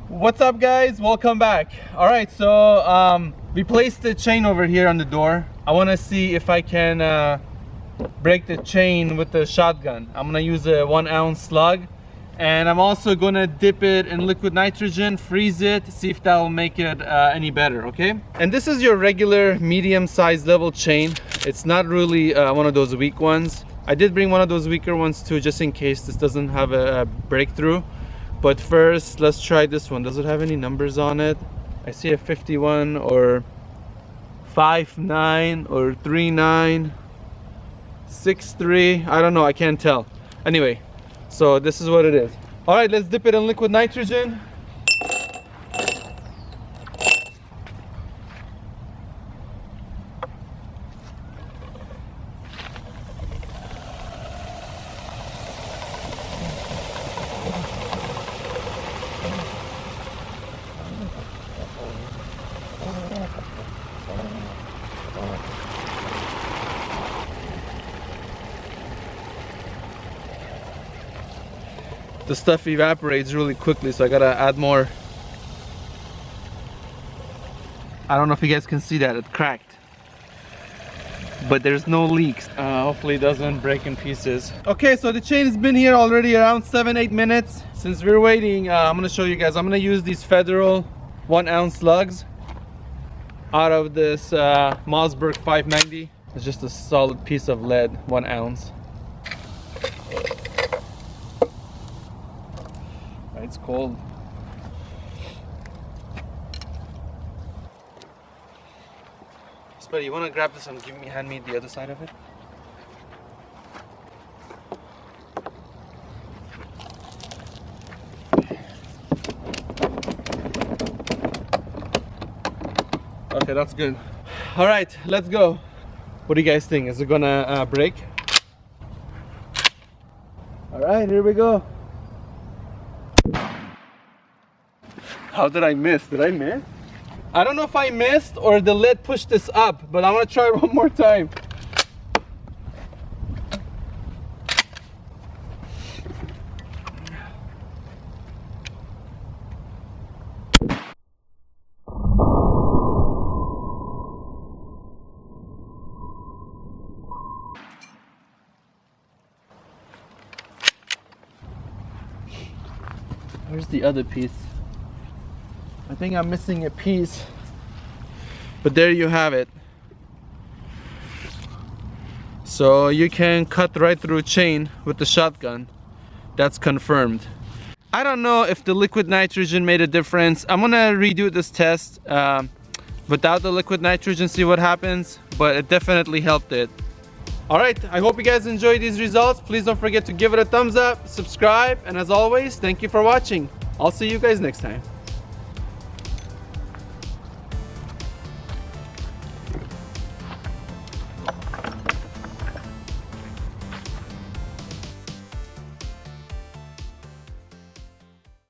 What's up, guys? Welcome back. All right, so we placed the chain over here on the door. I want to see if I can break the chain with the shotgun. I'm gonna use a 1 ounce slug, and I'm also gonna dip it in liquid nitrogen, freeze it, see if that will make it any better. Okay, and this is your regular medium size level chain. It's not really one of those weak ones. I did bring one of those weaker ones too, just in case this doesn't have a breakthrough. But first, let's try this one. Does it have any numbers on it? I see a 51 or 59 or 39, 63. I don't know, I can't tell. Anyway, so this is what it is. All right, let's dip it in liquid nitrogen. The stuff evaporates really quickly, so I gotta add more. I don't know if you guys can see that, it cracked. But there's no leaks. Hopefully it doesn't break in pieces. Okay, so the chain has been here already around 7-8 minutes. Since we're waiting, I'm gonna show you guys. I'm gonna use these Federal 1 ounce slugs out of this Mossberg 590. It's just a solid piece of lead, 1 ounce. It's cold. Spuddy, you want to grab this and hand me the other side of it? Okay, that's good. All right, let's go. What do you guys think? Is it gonna break? All right, here we go. How did I miss? Did I miss? I don't know if I missed or the lid pushed this up, but I'm gonna try it one more time. Where's the other piece? I think I'm missing a piece, but there you have it. So you can cut right through chain with the shotgun. That's confirmed. I don't know if the liquid nitrogen made a difference. I'm gonna redo this test without the liquid nitrogen, see what happens, but it definitely helped it. All right, I hope you guys enjoyed these results. Please don't forget to give it a thumbs up, subscribe, and as always, thank you for watching. I'll see you guys next time.